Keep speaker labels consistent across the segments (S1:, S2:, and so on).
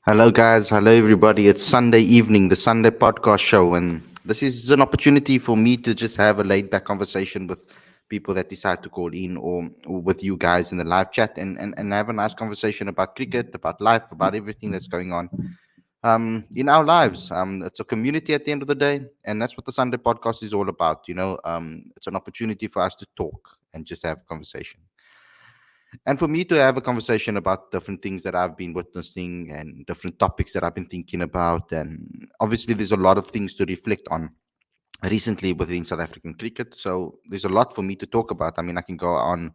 S1: Hello, guys. Hello, everybody. It's Sunday evening, the Sunday podcast show. And this is an opportunity for me to just have a laid back conversation with people that decide to call in or with you guys in the live chat and have a nice conversation about cricket, about life, about everything that's going on in our lives. It's a community at the end of the day. And that's what the Sunday podcast is all about. It's an opportunity for us to talk and just have a conversation and for me to have a conversation about different things that I've been witnessing and different topics that I've been thinking about. And obviously, there's a lot of things to reflect on recently within South African cricket. So there's a lot for me to talk about. I mean, I can go on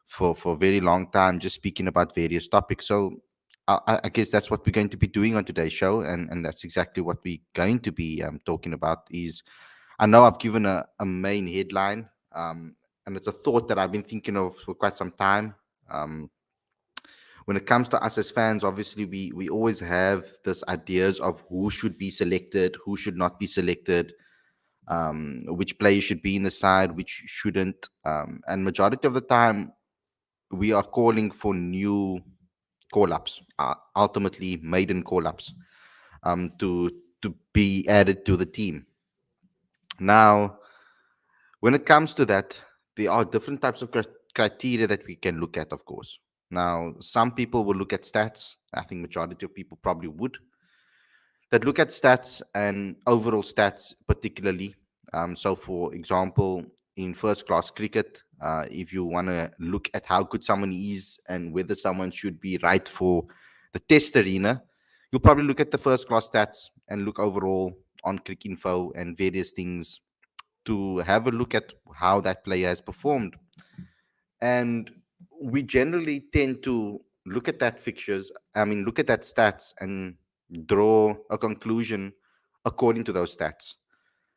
S1: for a very long time just speaking about various topics. So I guess that's what we're going to be doing on today's show, and that's exactly what we're going to be talking about. Is I know I've given a main headline, and it's a thought that I've been thinking of for quite some time. Um, when it comes to us as fans, obviously we always have this ideas of who should be selected, who should not be selected, which players should be in the side, which shouldn't. And majority of the time, we are calling for new call-ups, ultimately maiden call-ups, to be added to the team. Now, when it comes to that, there are different types of criteria that we can look at, of course. Now, some people will look at stats. I think majority of people probably would that look at stats and overall stats, particularly. So, for example, in first class cricket, if you want to look at how good someone is and whether someone should be right for the test arena, you'll probably look at the first class stats and look overall on Cricket Info and various things to have a look at how that player has performed. And we generally tend to look at that fixtures, look at that stats and draw a conclusion according to those stats.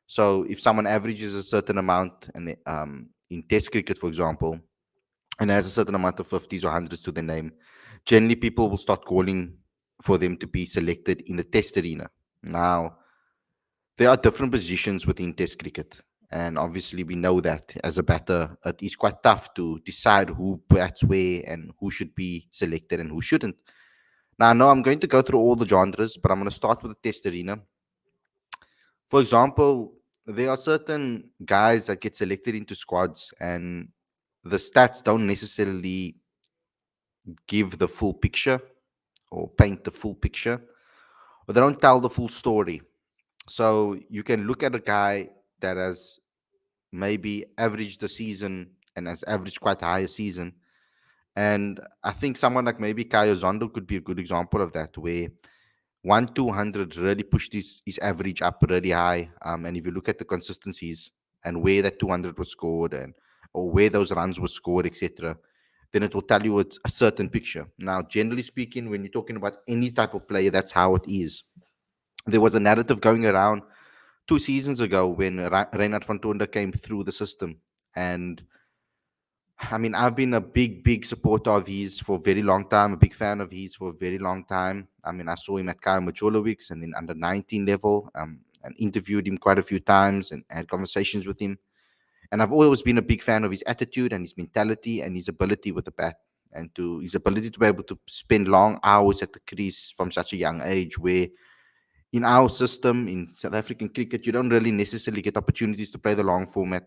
S1: So if someone averages a certain amount and in test cricket, for example, and has a certain amount of 50s or hundreds to their name, generally people will start calling for them to be selected in the test arena. Now, there are different positions within Test cricket. And obviously, we know that as a batter, it is quite tough to decide who bats where and who should be selected and who shouldn't. Now, I know I'm going to go through all the genres, but I'm going to start with the Test arena. For example, there are certain guys that get selected into squads, and the stats don't necessarily give the full picture or paint the full picture, or they don't tell the full story. So you can look at a guy that has maybe averaged the season and has averaged quite a higher season. And I think someone like maybe Kayo Zondo could be a good example of that, where 1 200 really pushed his average up really high. And if you look at the consistencies and where that 200 was scored and or where those runs were scored, etc., then it will tell you it's a certain picture. Now, generally speaking, when you're talking about any type of player, that's how it is. There was a narrative going around 2 seasons ago when Reinhard van Tonder came through the system. And I mean, I've been a big supporter of his for a very long time, a big fan of his for a very long time. I mean, I saw him at Kyle Majolovics and then under 19 level, and interviewed him quite a few times and had conversations with him. And I've always been a big fan of his attitude and his mentality and his ability with the bat and to his ability to be able to spend long hours at the crease from such a young age where in our system in South African cricket, you don't really necessarily get opportunities to play the long format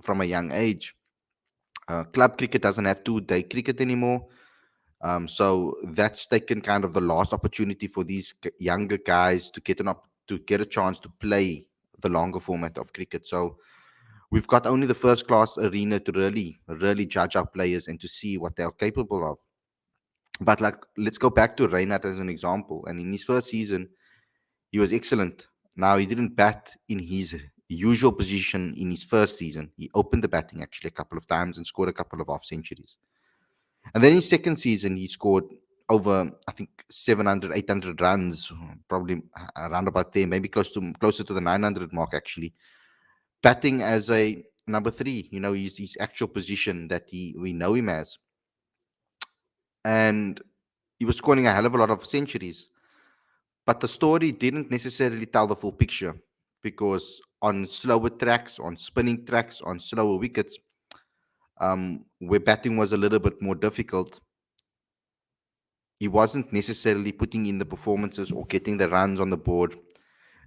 S1: from a young age. Club cricket doesn't have 2 day cricket anymore. So that's taken kind of the last opportunity for these younger guys to to get a chance to play the longer format of cricket. So we've got only the first class arena to really judge our players and to see what they are capable of. But like, let's go back to Reinhardt as an example. And in his first season, he was excellent. Now, he didn't bat in his usual position in his first season. He opened the batting actually a couple of times and scored a couple of half centuries. And then his second season, he scored over, I think, 700, 800 runs, probably around about there, maybe closer to the 900 mark, actually. Batting as a number three, his actual position that we know him as. And he was scoring a hell of a lot of centuries. But the story didn't necessarily tell the full picture because on slower tracks, on spinning tracks, on slower wickets, where batting was a little bit more difficult, he wasn't necessarily putting in the performances or getting the runs on the board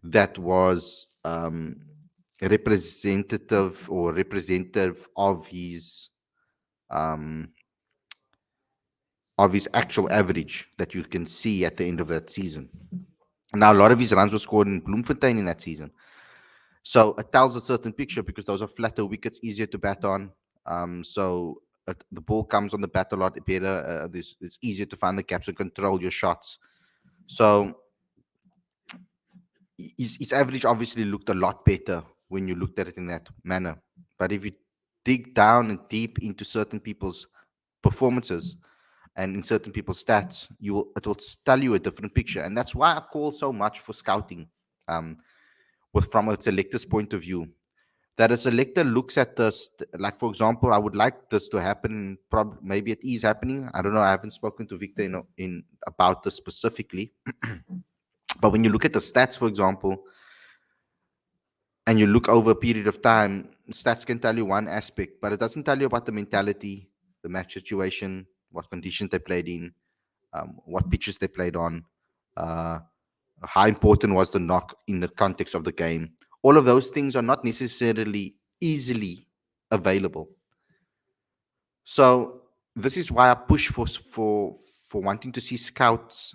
S1: that was representative um, of his actual average that you can see at the end of that season. Now, a lot of his runs were scored in Bloemfontein in that season. So it tells a certain picture because those are flatter wickets, easier to bat on. The ball comes on the bat a lot better. It's easier to find the gaps and control your shots. So his average obviously looked a lot better when you looked at it in that manner. But if you dig down and deep into certain people's performances and in certain people's stats, it will tell you a different picture. And that's why I call so much for scouting, um, from a selector's point of view. That a selector looks at this, like for example, I would like this to happen. Maybe it is happening. I don't know. I haven't spoken to Victor in about this specifically. But when you look at the stats, for example, and you look over a period of time, stats can tell you one aspect, but it doesn't tell you about the mentality, the match situation, what conditions they played in, what pitches they played on, uh, how important was the knock in the context of the game. All of those things are not necessarily easily available. So this is why I push for wanting to see scouts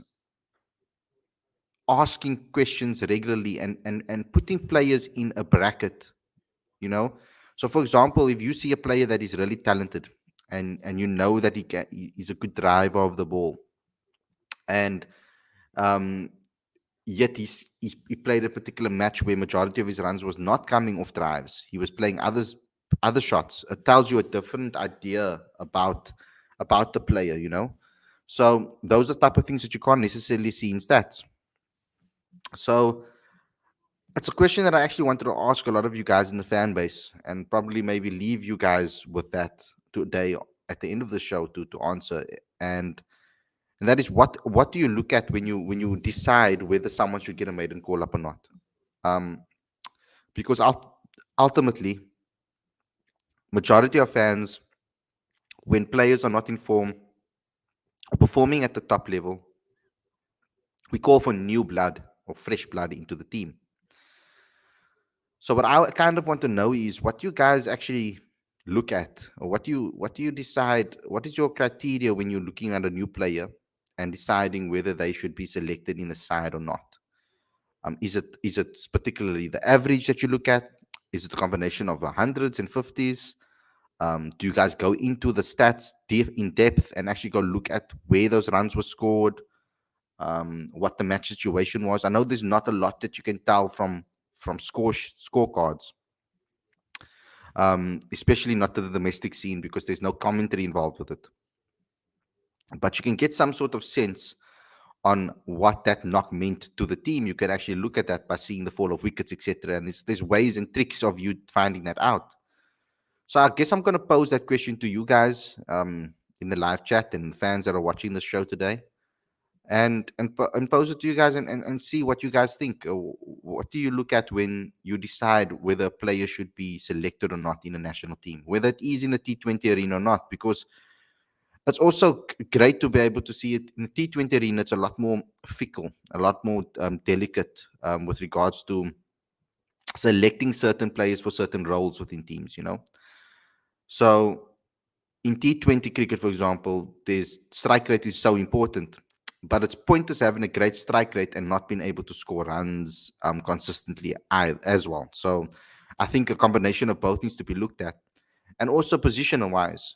S1: asking questions regularly and putting players in a bracket, you know. So for example, if you see a player that is really talented and you know that he's a good driver of the ball, and um, yet he played a particular match where majority of his runs was not coming off drives, he was playing other shots, it tells you a different idea about the player, you know. So those are the type of things that you can't necessarily see in stats. So it's a question that I actually wanted to ask a lot of you guys in the fan base, and probably maybe leave you guys with that today at the end of the show to answer. And that is, what do you look at when you decide whether someone should get a maiden call up or not? Um, because ultimately, majority of fans, when players are not informed or performing at the top level, we call for new blood or fresh blood into the team. So what I kind of want to know is what you guys actually look at, or what do you decide? What is your criteria when you're looking at a new player and deciding whether they should be selected in the side or not? Is it particularly the average that you look at? Is it a combination of the hundreds and fifties? Do you guys go into the stats deep in depth and actually go look at where those runs were scored, what the match situation was? I know there's not a lot that you can tell from scorecards, especially not to the domestic scene because there's no commentary involved with it. But you can get some sort of sense on what that knock meant to the team. You can actually look at that by seeing the fall of wickets, etc. And there's ways and tricks of you finding that out. So I guess I'm going to pose that question to you guys, in the live chat and fans that are watching the show today, and pose it to you guys and see what you guys think. What do you look at when you decide whether a player should be selected or not in a national team, whether it is in the T20 arena or not? Because it's also great to be able to see it in the T20 arena. It's a lot more fickle, a lot more delicate, with regards to selecting certain players for certain roles within teams, you know. So in T20 cricket, for example, there's strike rate is so important, but it's pointless having a great strike rate and not being able to score runs consistently as well. So I think a combination of both needs to be looked at, and also positional wise,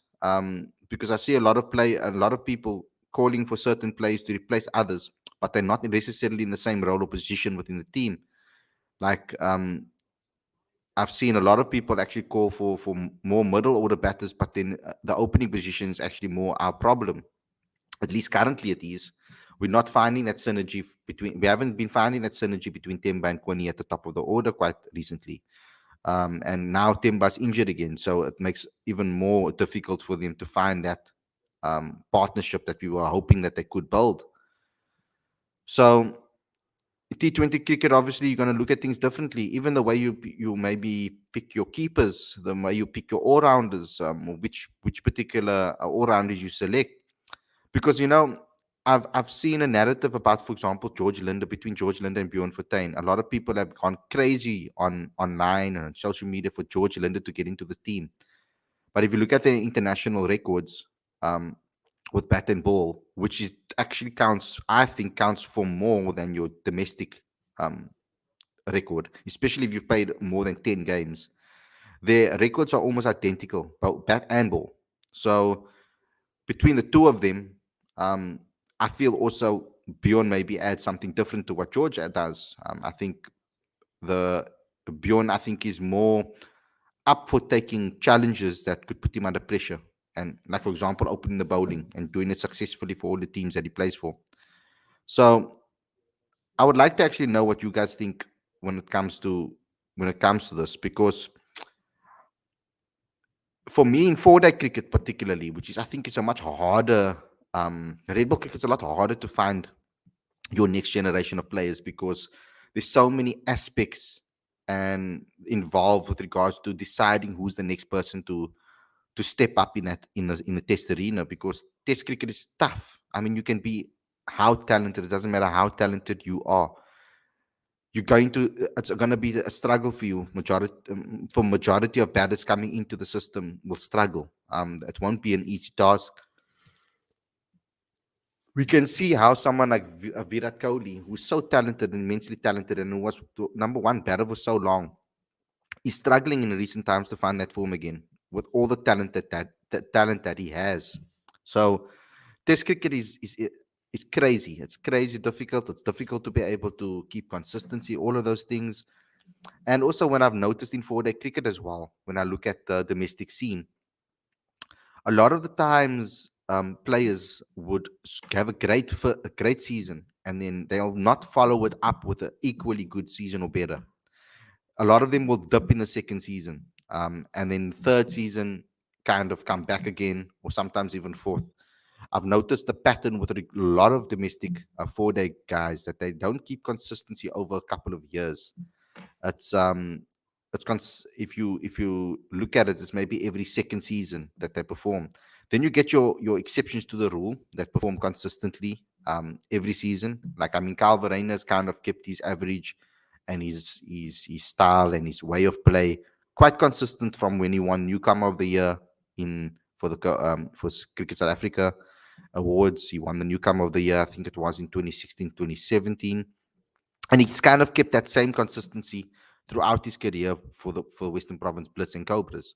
S1: because I see a lot of people calling for certain players to replace others, but they're not necessarily in the same role or position within the team. Like, I've seen a lot of people actually call for more middle order batters, but then the opening position is actually more our problem. At least currently, it is. We're not finding that synergy between. We haven't been finding that synergy between Temba and Kwani at the top of the order quite recently. And now Temba's injured again, so it makes even more difficult for them to find that partnership that we were hoping that they could build. So T20 cricket, obviously, you're going to look at things differently. Even the way you maybe pick your keepers, the way you pick your all rounders, or which particular all rounders you select, because you know I've seen a narrative about, for example, George Linder, between George Linder and Bjorn Fortuin. A lot of people have gone crazy on online and on social media for George Linder to get into the team. But if you look at the international records, um, with bat and ball, which is actually counts, I think counts for more than your domestic um, record, especially if you've played more than 10 games. Their records are almost identical, both bat and ball. So between the two of them, um, I feel also Bjorn maybe adds something different to what George does. I think the Bjorn, I think, is more up for taking challenges that could put him under pressure. And like, for example, opening the bowling and doing it successfully for all the teams that he plays for. So I would like to actually know what you guys think when it comes to this, because for me in 4-day cricket particularly, which is, I think, is a much harder, red ball cricket is a lot harder to find your next generation of players, because there's so many aspects and involved with regards to deciding who's the next person to step up in that in the test arena, because test cricket is tough. I mean, you can be how talented, it doesn't matter how talented you are, you're going to it's going to be a struggle for you. Majority for majority of batters coming into the system will struggle. It won't be an easy task. We can see how someone like Virat Kohli, who's so talented and immensely talented, and who was the number one batter for so long, is struggling in recent times to find that form again with all the talent that talent that he has. So Test cricket is crazy. It's crazy difficult. It's difficult to be able to keep consistency, all of those things. And also, when I've noticed in 4-day cricket as well, when I look at the domestic scene, a lot of the times players would have a great season, and then they'll not follow it up with an equally good season or better. A lot of them will dip in the second season, and then third season kind of come back again, or sometimes even fourth. I've noticed the pattern with a lot of domestic 4-day guys, that they don't keep consistency over a couple of years. It's if you look at it, it's maybe every second season that they perform. Then you get your exceptions to the rule that perform consistently every season. Like, I mean, Calvin has kind of kept his average and his style and his way of play quite consistent from when he won Newcomer of the Year in for the for Cricket South Africa awards. He won the Newcomer of the Year, I think it was in 2016, 2017, and he's kind of kept that same consistency throughout his career for Western Province Blitz and Cobras.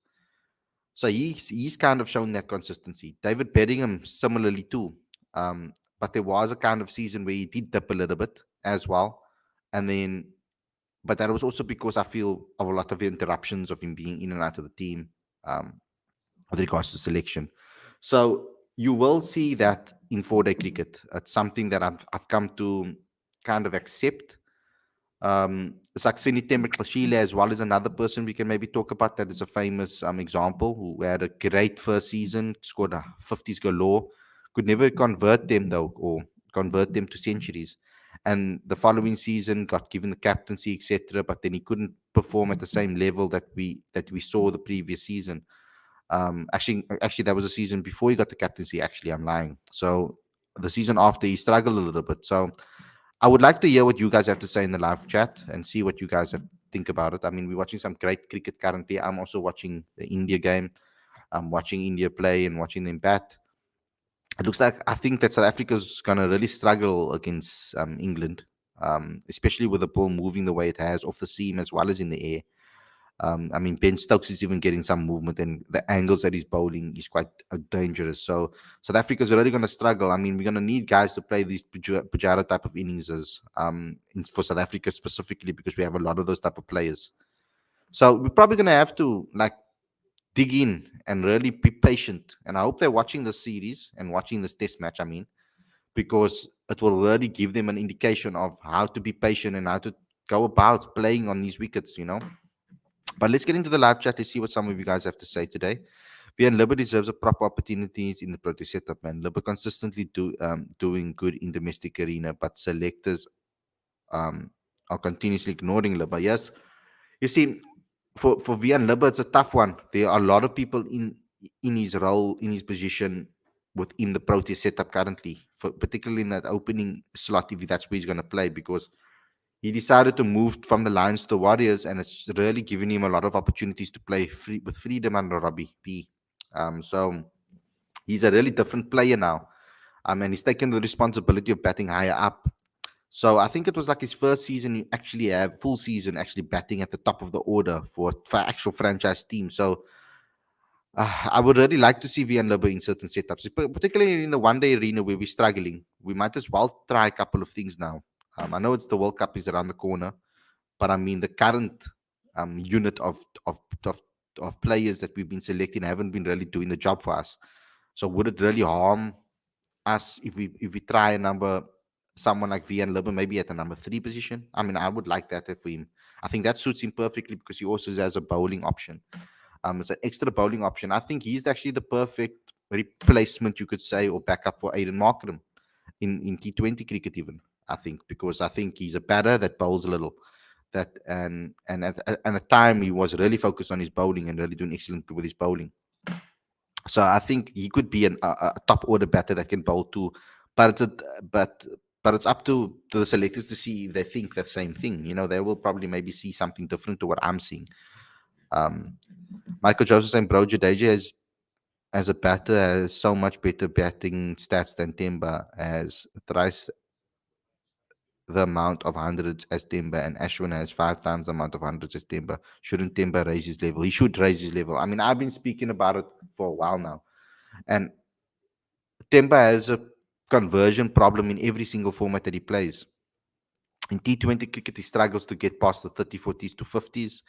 S1: So he's kind of shown that consistency. David Bedingham similarly too, but there was a kind of season where he did dip a little bit as well, and then but that was also because I feel of a lot of interruptions of him being in and out of the team, with regards to selection. So you will see that in 4-day cricket. It's something that I've come to kind of accept. Saxini Temekashile as well is another person we can maybe talk about, that is a famous example, who had a great first season, scored a 50s galore, could never convert them though, or convert them to centuries. And the following season got given the captaincy, etc. But then he couldn't perform at the same level that we saw the previous season. Actually, that was a season before he got the captaincy. Actually, I'm lying. So the season after, he struggled a little bit. So I would like to hear what you guys have to say in the live chat and see what you guys have think about it. I mean, we're watching some great cricket currently. I'm also watching the India game. I'm watching India play and watching them bat. It looks like, I think that South Africa's gonna really struggle against England, especially with the ball moving the way it has off the seam as well as in the air. I mean, Ben Stokes is even getting some movement, and the angles that he's bowling is quite dangerous. So South Africa's really going to struggle. I mean, we're going to need guys to play these Pujara type of innings for South Africa specifically, because we have a lot of those type of players. So we're probably going to have to dig in and really be patient. And I hope they're watching this series and watching this test match. I mean, because it will really give them an indication of how to be patient and how to go about playing on these wickets. But let's get into the live chat to see what some of you guys have to say today. Vian Libber deserves a proper opportunities in the Proteas setup, man. Libber consistently doing good in domestic arena, but selectors are continuously ignoring Libber. Yes, you see, for Vian Libber, it's a tough one. There are a lot of people in his role, in his position, within the Proteas setup currently, particularly in that opening slot, if that's where he's going to play, because he decided to move from the Lions to the Warriors, and it's really given him a lot of opportunities to play with freedom under Robbie P. So he's a really different player now. And he's taken the responsibility of batting higher up. So I think it was like his first season, you actually have full season actually batting at the top of the order for actual franchise team. So I would really like to see Vian Lubbe in certain setups, particularly in the one day arena where we're struggling. We might as well try a couple of things now. I know it's the World Cup is around the corner, but I mean the current unit of of players that we've been selecting haven't been really doing the job for us. So would it really harm us if we try a number someone like Vian Lubbe maybe at the number 3 position? I mean, I would like that if we. I think that suits him perfectly because he also has a bowling option. It's an extra bowling option. I think he's actually the perfect replacement, you could say, or backup for Aiden Markram in T20 cricket, even. I think because I think he's a batter that bowls a little. That and at a time he was really focused on his bowling and really doing excellent with his bowling. So I think he could be a top order batter that can bowl too. But it's a, but but it's up to the selectors to see if they think the same thing. You know, they will probably maybe see something different to what I'm seeing. Um, Michael Joseph saying Bro Jadeja as a batter has so much better batting stats than Timber, as thrice the amount of hundreds as Timber, and Ashwin has 5 times the amount of hundreds as Timber. Shouldn't Timber raise his level? He should raise his level. I mean, I've been speaking about it for a while now, and Timber has a conversion problem in every single format that he plays. In T20 cricket, he struggles to get past the 30, 40s to 50s.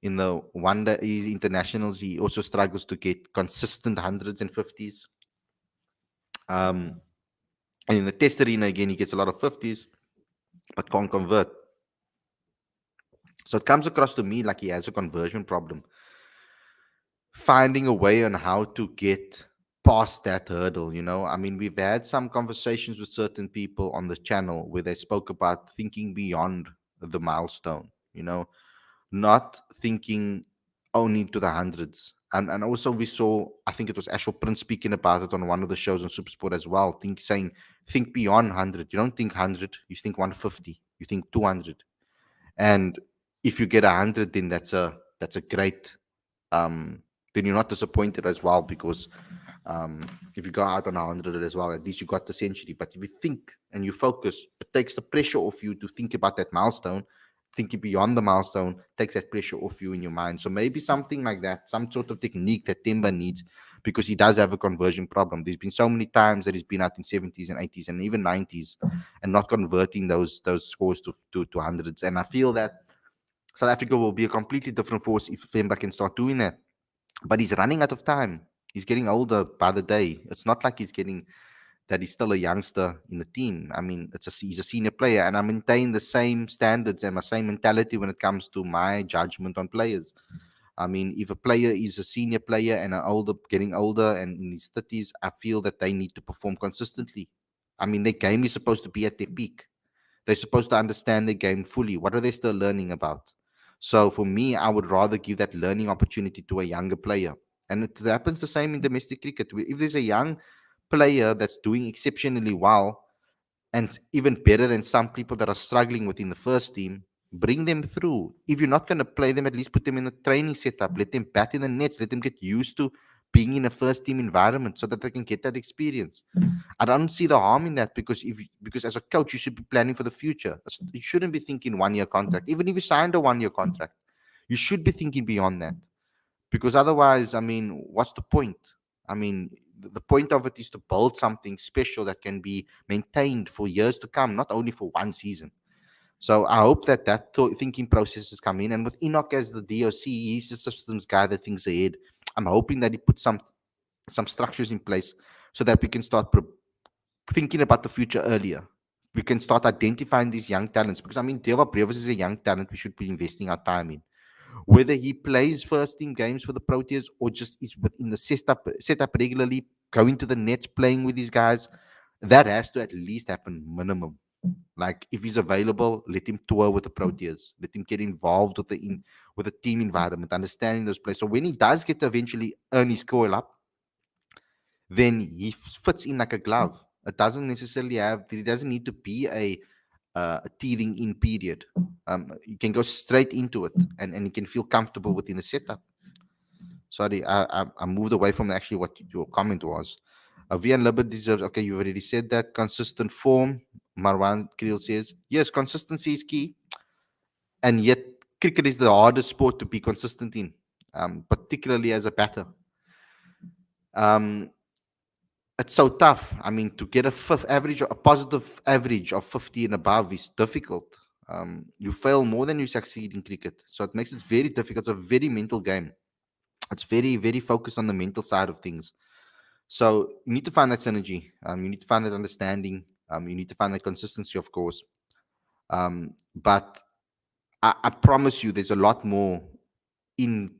S1: In the one day internationals, he also struggles to get consistent hundreds and 50s. And in the test arena, again, he gets a lot of 50s, but can't convert. So it comes across to me like he has a conversion problem. Finding a way on how to get past that hurdle, you know? I mean, we've had some conversations with certain people on the channel where they spoke about thinking beyond the milestone, you know, not thinking only to the hundreds. And also we saw, I think it was Ashwell Prince speaking about it on one of the shows on Supersport as well. Think beyond 100. You don't think 100, you think 150, you think 200. And if you get 100, then that's a great then you're not disappointed as well because if you go out on 100 as well, at least you got the century. But if you think and you focus, it takes the pressure off you to think about that milestone. Thinking beyond the milestone takes that pressure off you in your mind. So maybe something like that, some sort of technique that Timber needs, because he does have a conversion problem. There's been so many times that he's been out in 70s and 80s and even 90s and not converting those scores to hundreds. And I feel that South Africa will be a completely different force if Femba can start doing that. But he's running out of time. He's getting older by the day. It's not like he's still a youngster in the team. I mean, he's a senior player, and I maintain the same standards and my same mentality when it comes to my judgment on players. I mean, if a player is a senior player and getting older and in his 30s, I feel that they need to perform consistently. I mean, their game is supposed to be at their peak. They're supposed to understand the game fully. What are they still learning about? So for me, I would rather give that learning opportunity to a younger player. And it happens the same in domestic cricket. If there's a young player that's doing exceptionally well and even better than some people that are struggling within the first team, bring them through. If you're not going to play them, at least put them in a training setup. Let them bat in the nets. Let them get used to being in a first team environment so that they can get that experience. I don't see the harm in that because as a coach, you should be planning for the future. You shouldn't be thinking 1 year contract. Even if you signed a 1 year contract, you should be thinking beyond that. Because otherwise, I mean, what's the point? I mean, the point of it is to build something special that can be maintained for years to come, not only for one season. So I hope that thinking processes come in. And with Enoch as the DOC, he's the systems guy that thinks ahead. I'm hoping that he puts some structures in place so that we can start thinking about the future earlier. We can start identifying these young talents because I mean, Deva Brevis is a young talent we should be investing our time in. Whether he plays first team games for the Proteas or just is within the setup regularly, going to the nets, playing with these guys, that has to at least happen minimum. Like if he's available, let him tour with the Proteas. Let him get involved with the team environment, understanding those players. So when he does get to eventually earn his call up, then he fits in like a glove. It doesn't necessarily have. It doesn't need to be a teething in period. You can go straight into it, and you can feel comfortable within the setup. Sorry, I moved away from actually what your comment was. Vian Libert deserves. Okay, you already said that. Consistent form. Marwan Kriel says yes. Consistency is key, and yet cricket is the hardest sport to be consistent in, particularly as a batter. Um, it's so tough. I mean, to get a fifth average, a positive average of 50 and above is difficult. You fail more than you succeed in cricket, so it makes it very difficult. It's a very mental game. It's very, very focused on the mental side of things. So you need to find that synergy. You need to find that understanding. You need to find that consistency, of course. But I promise you, there's a lot more in.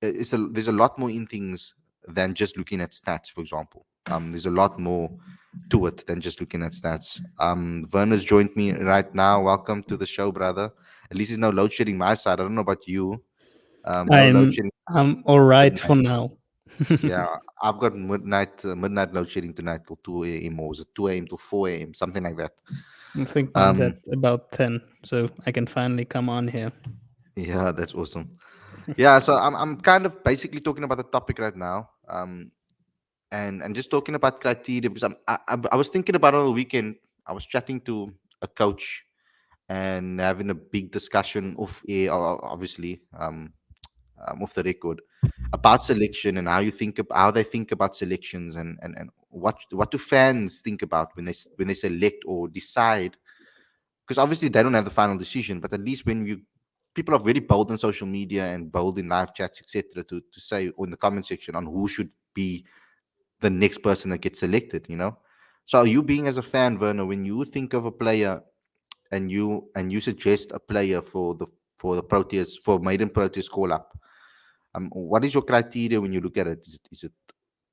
S1: There's a lot more in things than just looking at stats. For example, there's a lot more to it than just looking at stats. Werner's joined me right now. Welcome to the show, brother. At least there's no load shedding my side. I don't know about you. No load
S2: I'm
S1: shedding.
S2: I'm all right
S1: Midnight.
S2: for now.
S1: Yeah, I've got midnight load shedding tonight till 2 a.m. or was it 2 a.m. till 4 a.m. something like that.
S2: I think mine's at
S1: Um,
S2: about 10, so I can finally come on here.
S1: yeah, that's awesome. Yeah, so I'm kind of basically talking about the topic right now. And just talking about criteria because I was thinking about it on the weekend. I was chatting to a coach and having a big discussion of air, obviously, off the record about selection and how you think how they think about selections and what do fans think about when when they select or decide, because obviously they don't have the final decision, but at least when you people are very bold on social media and bold in live chats, etc., to say or in the comment section on who should be the next person that gets selected. So you being as a fan, Werner, when you think of a player and you suggest a player for the Proteas for maiden Proteas call up, what is your criteria when you look at it? Is it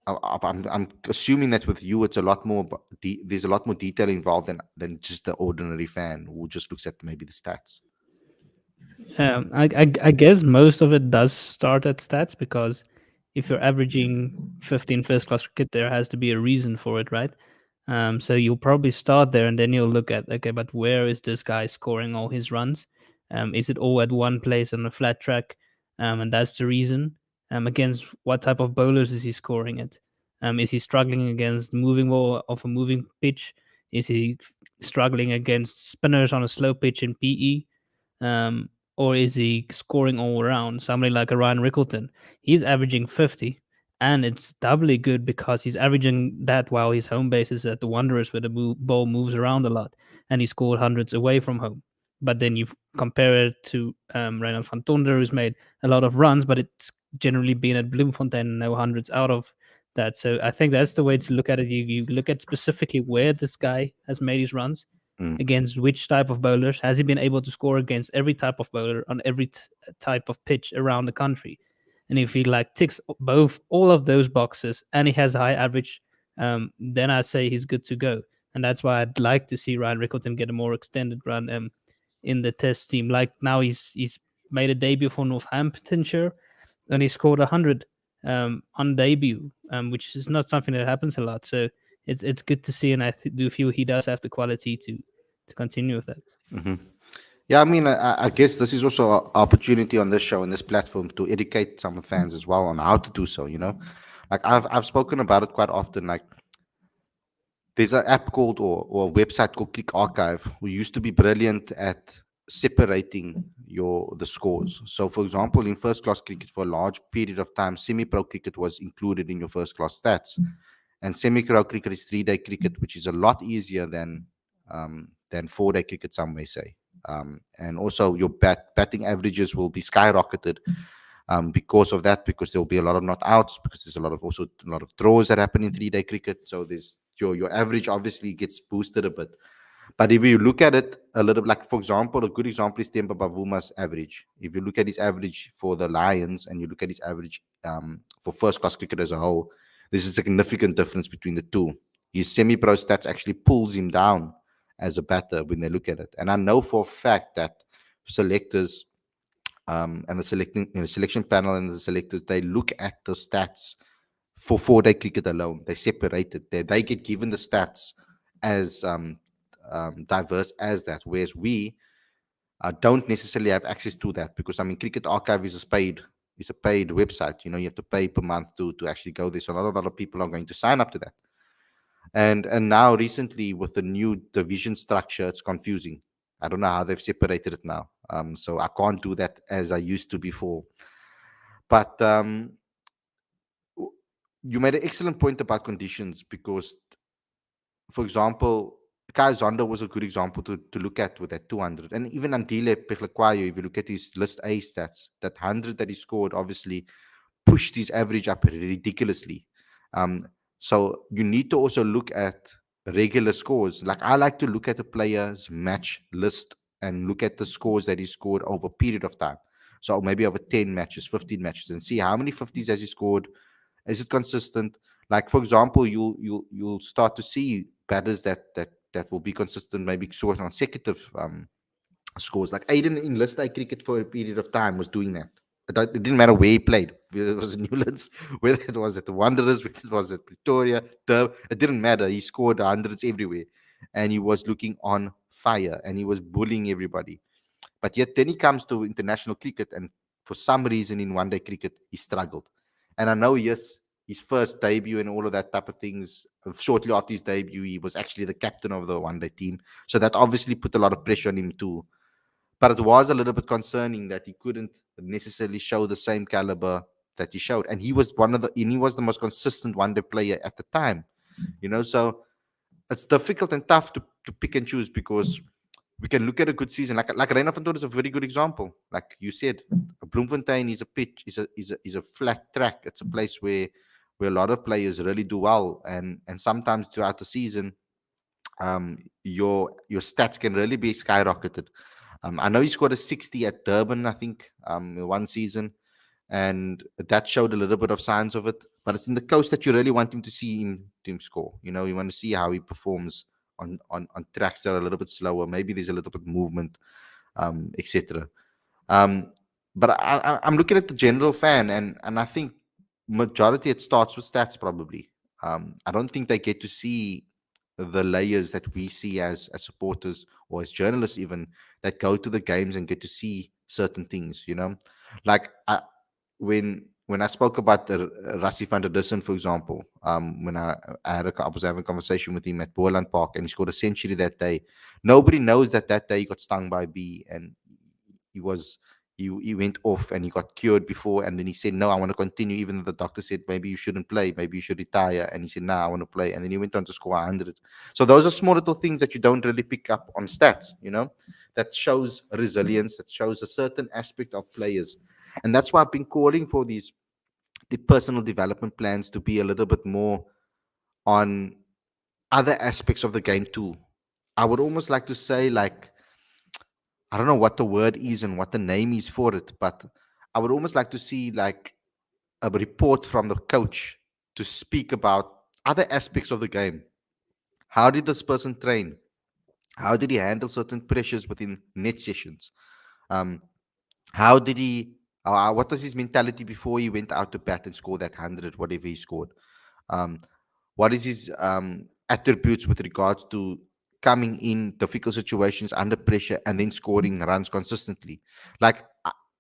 S1: I'm assuming that with you it's a lot more there's a lot more detail involved than just the ordinary fan who just looks at maybe the stats.
S2: I guess most of it does start at stats because if you're averaging 15 first class cricket, there has to be a reason for it, right? So you'll probably start there and then you'll look at, okay, but where is this guy scoring all his runs? Is it all at one place on a flat track? And that's the reason. Against what type of bowlers is he scoring it? Is he struggling against moving ball of a moving pitch? Is he struggling against spinners on a slow pitch in PE? Or is he scoring all around? Somebody like a Ryan Rickleton, he's averaging 50, and it's doubly good because he's averaging that while his home base is at the Wanderers, where the ball moves around a lot, and he scored hundreds away from home. But then you compare it to Reinhard van Tonder, who's made a lot of runs, but it's generally been at Bloemfontein, no hundreds out of that. So I think that's the way to look at it. You look at specifically where this guy has made his runs,
S1: Mm,
S2: against which type of bowlers has he been able to score against every type of bowler on every type of pitch around the country. And if he like ticks both all of those boxes and he has a high average, then I say he's good to go. And that's why I'd like to see Ryan Rickleton get a more extended run in the test team. Like now he's made a debut for Northamptonshire and he scored 100 on debut, which is not something that happens a lot. So it's good to see, and do feel he does have the quality to continue with that.
S1: mhm. Yeah, I mean, I guess this is also an opportunity on this show and this platform to educate some of the fans as well on how to do so. Like I've spoken about it quite often. Like there's an app called or a website called Click Archive who used to be brilliant at separating the scores. So, for example, in first class cricket for a large period of time, semi-pro cricket was included in your first class stats, and semi-pro cricket is 3-day cricket, which is a lot easier than 4-day cricket. Some may say. And also your batting averages will be skyrocketed because of that, because there'll be a lot of not outs, because there's a lot of draws that happen in 3-day cricket. So there's your average obviously gets boosted a bit. But if you look at it a little, like for example, a good example is Temba Bavuma's average. If you look at his average for the Lions and you look at his average for first class cricket as a whole, there's a significant difference between the two. His semi-pro stats actually pulls him down as a batter when they look at it. And I know for a fact that selectors and the selection panel and the selectors, they look at the stats for 4-day cricket alone. They separated. They get given the stats as diverse as that, whereas we don't necessarily have access to that because I mean, Cricket Archive is a paid website. You know, you have to pay per month to actually go there. So not a lot of people are going to sign up to that. And now recently with the new division structure, it's confusing. I don't know how they've separated it now. So I can't do that as I used to before. But you made an excellent point about conditions because, for example, Kai Zondo was a good example to look at with that 200. And even Andile Peklekwayo, if you look at his list A stats, that 100 that he scored obviously pushed his average up ridiculously. Um, so you need to also look at regular scores. Like I like to look at the player's match list and look at the scores that he scored over a period of time. So maybe over 10 matches, 15 matches, and see how many 50s has he scored. Is it consistent? Like for example, you'll start to see batters that will be consistent, maybe score consecutive scores. Like Aiden in List A cricket for a period of time was doing that. It didn't matter where he played, whether it was Newlands, whether it was at the Wanderers, whether it was at Pretoria, it didn't matter. He scored hundreds everywhere and he was looking on fire and he was bullying everybody. But yet then he comes to international cricket and for some reason in one day cricket, he struggled. And I know, yes, his first debut and all of that type of things, shortly after his debut, he was actually the captain of the one day team. So that obviously put a lot of pressure on him too. But it was a little bit concerning that he couldn't necessarily show the same caliber that he showed. And he was the most consistent one day player at the time, you know. So it's difficult and tough to pick and choose because we can look at a good season. Like Reina Fontour is a very good example. Like you said, Bloemfontein is a pitch, is a flat track. It's a place where a lot of players really do well. And sometimes throughout the season, your stats can really be skyrocketed. I know he scored a 60 at Durban, I think, one season, and that showed a little bit of signs of it. But it's in the coast that you really want him to see him score. You know, you want to see how he performs on tracks that are a little bit slower. Maybe there's a little bit movement, etc. Um, but I'm looking at the general fan, and I think majority it starts with stats probably. I don't think they get to see the layers that we see as supporters or as journalists even that go to the games and get to see certain things. You know, like when I spoke about the Rassie van der Dussen, for example, when I was having a conversation with him at Boland Park and he scored a century that day. Nobody knows that day he got stung by a bee and he was he went off and he got cured before and then he said no, I want to continue, even though the doctor said maybe you shouldn't play, maybe you should retire, and he said no, I want to play, and then he went on to score 100. So those are small little things that you don't really pick up on stats, you know, that shows resilience, that shows a certain aspect of players. And that's why I've been calling for the personal development plans to be a little bit more on other aspects of the game too. I would almost like to say, like, I don't know what the word is and what the name is for it, but I would almost like to see like a report from the coach to speak about other aspects of the game. How did this person train? How did he handle certain pressures within net sessions? Um, how did he? What was his mentality before he went out to bat and scored that 100, whatever he scored? Um, what is his attributes with regards to coming in difficult situations under pressure and then scoring runs consistently? Like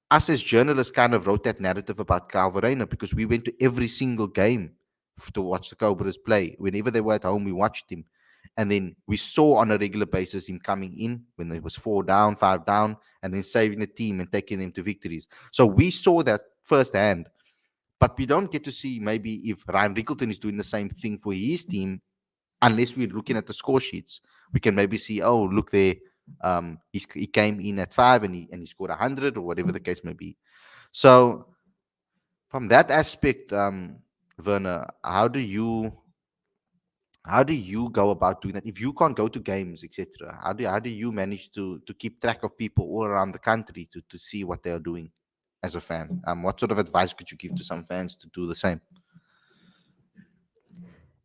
S1: us as journalists kind of wrote that narrative about Calvarena because we went to every single game to watch the Cobras play. Whenever they were at home, we watched him. And then we saw on a regular basis him coming in when there was 4 down, 5 down, and then saving the team and taking them to victories. So we saw that firsthand. But we don't get to see maybe if Ryan Rickleton is doing the same thing for his team unless we're looking at the score sheets. We can maybe see, oh, look there, he came in at 5 and he scored 100 or whatever the case may be. So from that aspect, Werner, how do you go about doing that if you can't go to games, etc.? How do you manage to keep track of people all around the country to see what they are doing as a fan? What sort of advice could you give to some fans to do the same?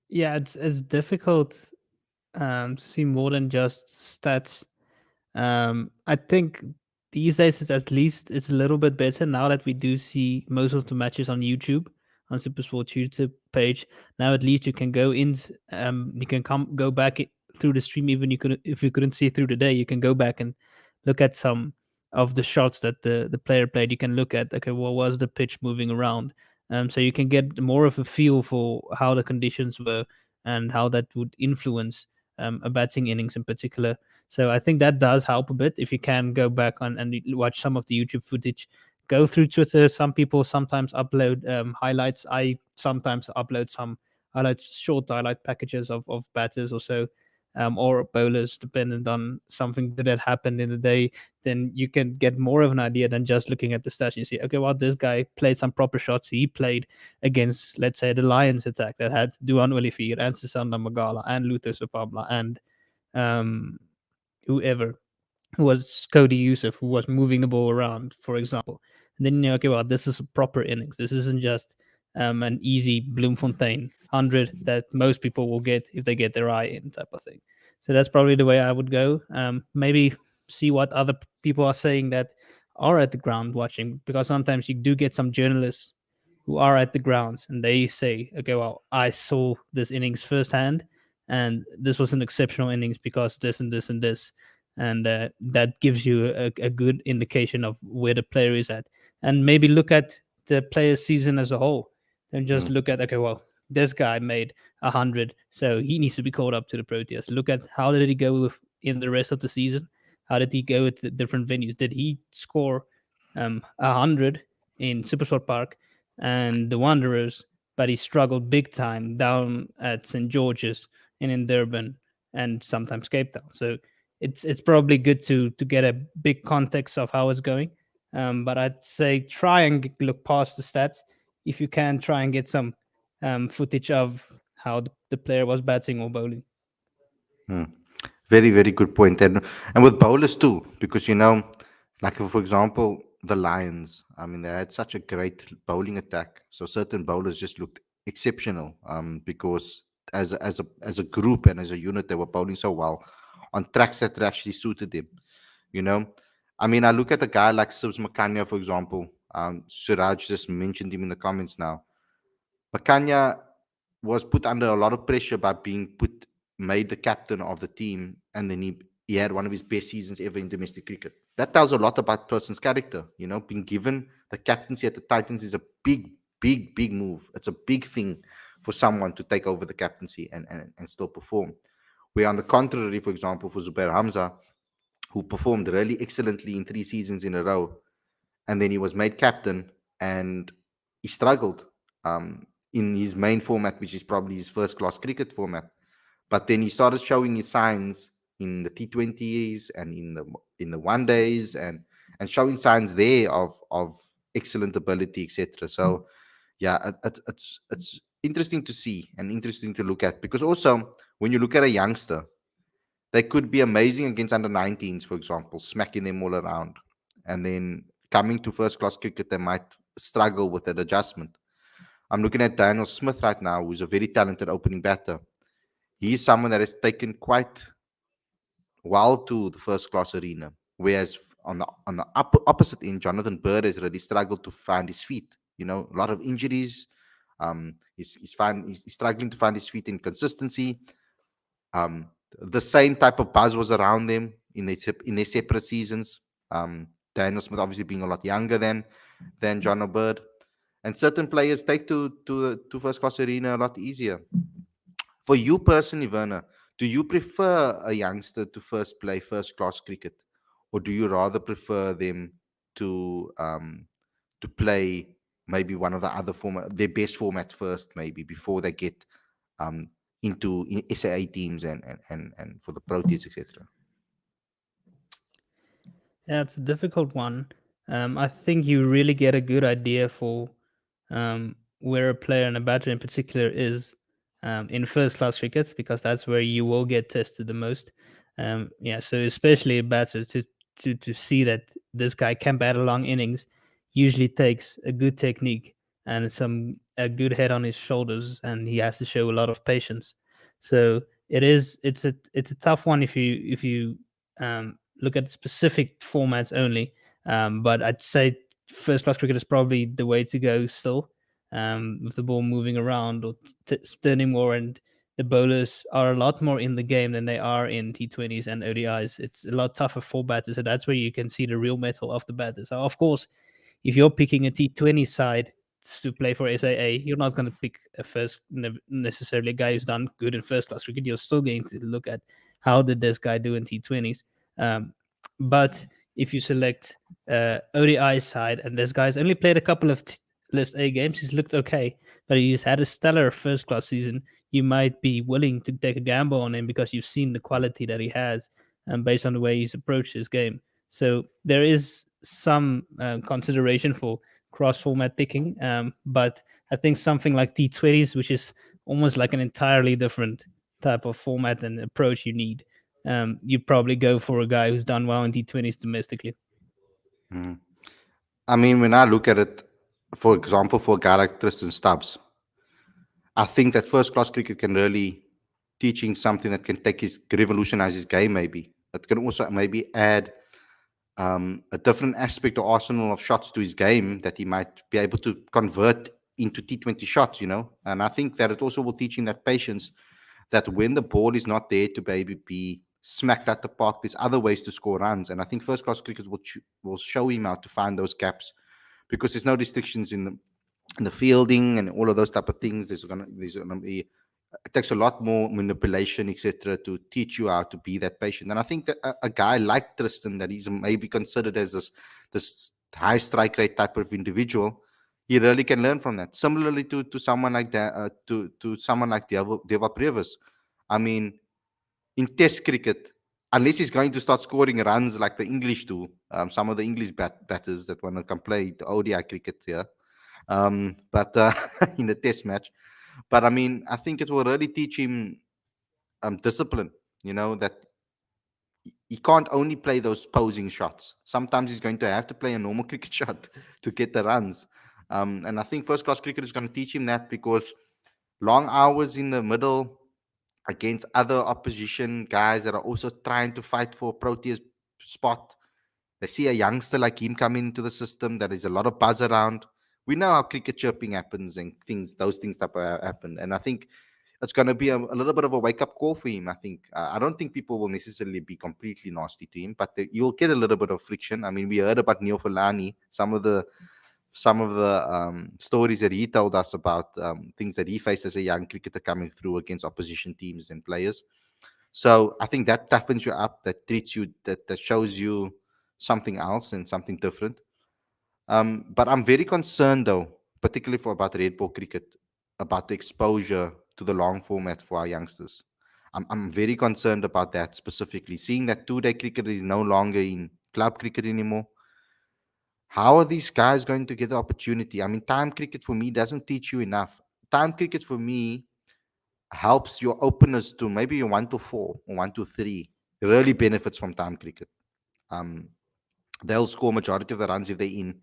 S2: Yeah, it's difficult to see more than just stats. I think these days it's at least it's a little bit better now that we do see most of the matches on YouTube. on SuperSports YouTube page. Now at least you can go in, you can go back through the stream. Even you could, if you couldn't see through the day, you can go back and look at some of the shots that the player played. You can look at, okay, what was the pitch moving around, so you can get more of a feel for how the conditions were and how that would influence a batting innings in particular. So I think that does help a bit if you can go back on and watch some of the YouTube footage. Go through Twitter. Some people sometimes upload highlights. I sometimes upload some highlights, short highlight packages of batters or so, or bowlers, depending on something good that happened in the day. Then you can get more of an idea than just looking at the stats. You see, okay, well, this guy played some proper shots. He played against, let's say, the Lions attack that had Duan Olivir and Susana Magala and Luther Supabla and um, whoever who was Cody Youssef, who was moving the ball around, for example. And then you know, okay, well, this is a proper innings. This isn't just an easy Bloemfontein 100 that most people will get if they get their eye in, type of thing. So that's probably the way I would go. Maybe see what other people are saying that are at the ground watching, because sometimes you do get some journalists who are at the grounds and they say, okay, well, I saw this innings firsthand and this was an exceptional innings because this and this and this, and that gives you a good indication of where the player is at. And maybe look at the player's season as a whole, and just
S1: Mm,
S2: look at, okay, well, this guy made 100, so he needs to be called up to the Proteas. Look at how did he go with, in the rest of the season. How did he go at the different venues? Did he score 100 in Supersport Park and the Wanderers, but he struggled big time down at St George's and in Durban and sometimes Cape Town. So it's probably good to get a big context of how it's going. But I'd say try and look past the stats. If you can, try and get some footage of how the player was batting or bowling.
S1: mm. Very, very good point. And with bowlers too, because like for example, the Lions. I mean, they had such a great bowling attack. So certain bowlers just looked exceptional. Because as a group and as a unit, they were bowling so well on tracks that actually suited them. You know, I mean, I look at a guy like Sibs Makanya, for example. Suraj just mentioned him in the comments now. Makanya was put under a lot of pressure by being made the captain of the team, and then he had one of his best seasons ever in domestic cricket. That tells a lot about person's character. Being given the captaincy at the Titans is a big, big, big move. It's a big thing for someone to take over the captaincy and still perform. Where on the contrary, for example, for Zubair Hamza, who performed really excellently in 3 seasons in a row, and then he was made captain and he struggled in his main format, which is probably his first class cricket format. But then he started showing his signs in the T20s and in the one days, and showing signs there of excellent ability, etc. So yeah, it's interesting to see and interesting to look at, because also when you look at a youngster, they could be amazing against under 19s, for example, smacking them all around. And then coming to first class cricket, they might struggle with that adjustment. I'm looking at Daniel Smith right now, who's a very talented opening batter. He's someone that has taken quite well to the first class arena. Whereas on the opposite end, Jonathan Bird has really struggled to find his feet. A lot of injuries. He's struggling to find his feet in consistency. The same type of buzz was around them in their separate seasons. Daniel Smith obviously being a lot younger than John O'Bird, and certain players take to first class arena a lot easier. For you personally, Werner, do you prefer a youngster to first play first class cricket, or do you rather prefer them to play maybe one of the other format, their best format first, maybe before they get um, into SAA teams and for the Proteas, etc.
S2: Yeah, it's a difficult one. I think you really get a good idea for where a player and a batter in particular is in first class cricket, because that's where you will get tested the most. Yeah, so especially a batter to see that this guy can bat a long innings usually takes a good technique and a good head on his shoulders, and he has to show a lot of patience. So it's a tough one if you look at specific formats only. But I'd say first class cricket is probably the way to go still. with the ball moving around or turning more, and the bowlers are a lot more in the game than they are in T20s and ODIs. It's a lot tougher for batters, so that's where you can see the real metal of the batters. So of course, if you're picking a T20 side to play for SAA, you're not going to pick a necessarily a guy who's done good in first class cricket. You're still going to look at how did this guy do in T20s. But if you select ODI side and this guy's only played a couple of List A games, he's looked okay, but he's had a stellar first class season. You might be willing to take a gamble on him because you've seen the quality that he has, and based on the way he's approached his game. So there is some consideration for cross format picking, but I think something like T20s, which is almost like an entirely different type of format and approach you need, you probably go for a guy who's done well in T20s domestically.
S1: Mm. I mean, when I look at it, for example, for a guy like Tristan Stubbs, I think that first class cricket can really teaching something that can take his revolutionize his game. Maybe it can also maybe add a different aspect or arsenal of shots to his game that he might be able to convert into T20 shots. And I think that it also will teach him that patience. That when the ball is not there to maybe be smacked at the park, there's other ways to score runs. And I think first class cricket will show him how to find those gaps because there's no restrictions in the fielding and all of those type of things. There's gonna be it takes a lot more manipulation, etc., to teach you how to be that patient. And I think that a guy like Tristan, that he's maybe considered as this high strike rate type of individual, he really can learn from that. Similarly to someone like that, to someone like Deva Previs. I mean, in Test cricket, unless he's going to start scoring runs like the English do, some of the English batters that want to come play the ODI cricket here, but in a Test match. But I mean, I think it will really teach him discipline. That he can't only play those posing shots. Sometimes he's going to have to play a normal cricket shot to get the runs. And I think first class cricket is going to teach him that because long hours in the middle against other opposition guys that are also trying to fight for a Proteas spot. They see a youngster like him come into the system. That is a lot of buzz around. We know how cricket chirping happens and those things that happen. And I think it's going to be a little bit of a wake up call for him. I think I don't think people will necessarily be completely nasty to him, but you'll get a little bit of friction. I mean, we heard about Neil Fulani, some of the stories that he told us about things that he faced as a young cricketer coming through against opposition teams and players. So I think that toughens you up, that treats you, that shows you something else and something different. But I'm very concerned, though, particularly about red ball cricket, about the exposure to the long format for our youngsters. I'm very concerned about that specifically. Seeing that two-day cricket is no longer in club cricket anymore. How are these guys going to get the opportunity? I mean, time cricket for me doesn't teach you enough. Time cricket for me helps your openers to maybe your 1 to 4 or 1 to 3 really benefits from time cricket. Um, they'll score majority of the runs if they're in.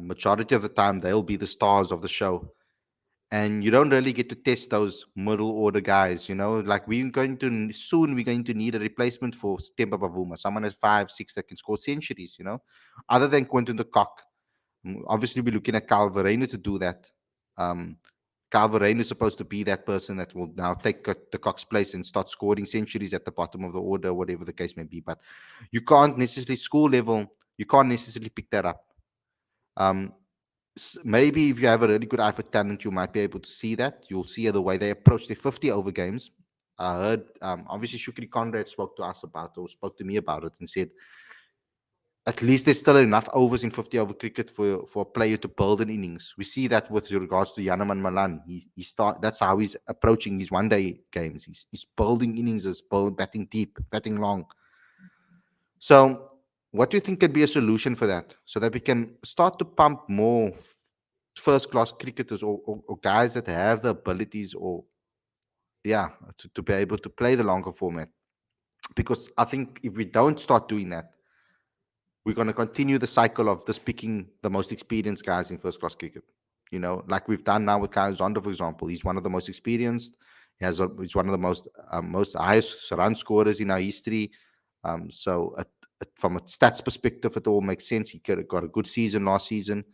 S1: Majority of the time, they'll be the stars of the show. And you don't really get to test those middle order guys, like we're going to need a replacement for Temba Bavuma, someone at 5, 6 that can score centuries, other than Quentin de Kock. Obviously, we're looking at Kyle Verreynne to do that. Kyle Verreynne is supposed to be that person that will now take the Cock's place and start scoring centuries at the bottom of the order, whatever the case may be. But you can't necessarily, school level, you can't necessarily pick that up. Maybe if you have a really good eye for talent, you might be able to see that. You'll see the way they approach their 50 over games. I heard, obviously, Shukri Conrad spoke to us about or spoke to me about it and said, at least there's still enough overs in 50 over cricket for a player to build an innings. We see that with regards to Yanaman Malan. That's how he's approaching his one-day games. He's building innings, batting deep, batting long. So what do you think can be a solution for that so that we can start to pump more first-class cricketers or guys that have the abilities to be able to play the longer format? Because I think if we don't start doing that, we're going to continue the cycle of just picking the most experienced guys in first-class cricket. Like we've done now with Kyle Zonda, for example. He's one of the most experienced. He's one of the most highest run scorers in our history. So from a stats perspective, it all makes sense. He got a good season last season.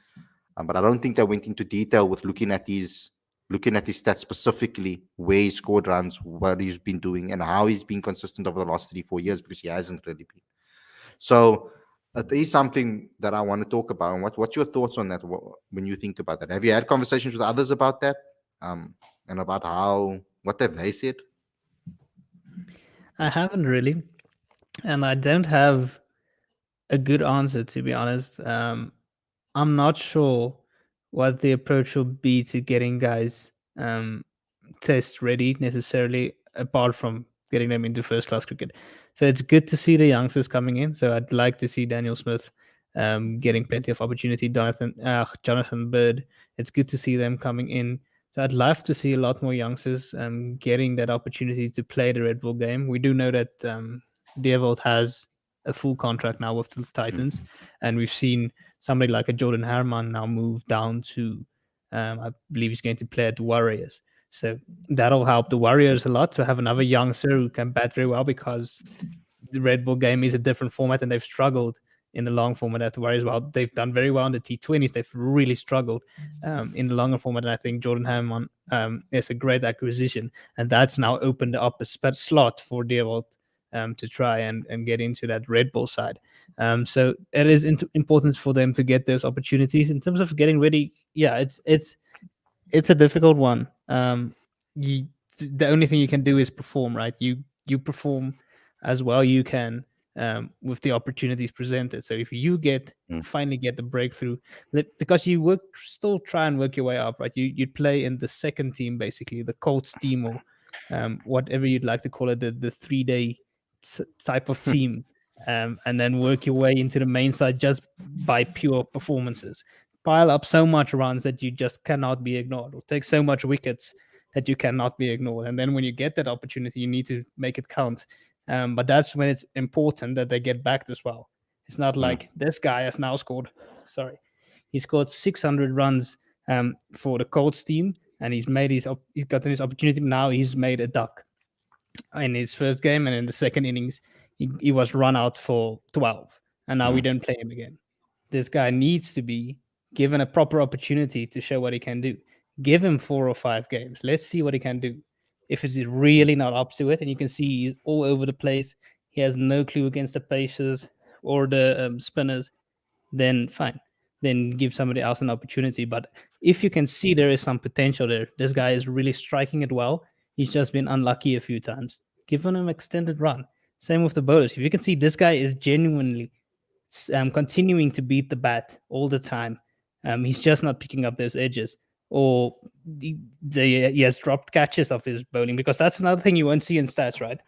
S1: But I don't think they went into detail with looking at his stats specifically, where he scored runs, what he's been doing, and how he's been consistent over the last 3 4 years, because he hasn't really been. So it is something that I want to talk about. And what's your thoughts on that when you think about that? Have you had conversations with others about that, and about how what have they said?
S2: I haven't really, and I don't have a good answer, to be honest. I'm not sure what the approach will be to getting guys test ready necessarily, apart from getting them into first class cricket. So it's good to see the youngsters coming in. So I'd like to see Daniel Smith getting plenty of opportunity. Jonathan Bird. It's good to see them coming in. So I'd love to see a lot more youngsters getting that opportunity to play the Red Bull game. We do know that Deerwold has a full contract now with the Titans, and we've seen somebody like a Jordan Harman now move down to, I believe he's going to play at the Warriors. So that'll help the Warriors a lot to have another youngster who can bat very well, because the Red Bull game is a different format and they've struggled in the long format at the Warriors. Well, they've done very well in the T20s. They've really struggled in the longer format. And I think Jordan Hammond is a great acquisition. And that's now opened up a slot for Deerwold to try and get into that Red Bull side. So it is important for them to get those opportunities. In terms of getting ready, yeah, it's a difficult one. You, the only thing you can do is perform, right? You perform as well you can with the opportunities presented. So if you
S1: Mm,
S2: finally get the breakthrough, because you work still try and work your way up, right? You'd play in the second team, basically the Colts team, or whatever you'd like to call it, the 3 day type of team, and then work your way into the main side just by pure performances. Pile up so much runs that you just cannot be ignored, or take so much wickets that you cannot be ignored. And then when you get that opportunity, you need to make it count. But that's when it's important that they get backed as well. It's not
S1: mm,
S2: like this guy has now scored. Sorry, he scored 600 runs for the Colts team, and he's gotten his opportunity. Now he's made a duck in his first game, and in the second innings, he was run out for 12, and now we
S1: mm,
S2: don't play him again. This guy needs to be given a proper opportunity to show what he can do. Give him 4 or 5 games. Let's see what he can do. If he's really not up to it, and you can see he's all over the place, he has no clue against the Pacers or the spinners, then fine. Then give somebody else an opportunity. But if you can see there is some potential there, this guy is really striking it well. He's just been unlucky a few times. Give him an extended run. Same with the bowlers. If you can see this guy is genuinely continuing to beat the bat all the time, he's just not picking up those edges, or he has dropped catches of his bowling, because that's another thing you won't see in stats, right?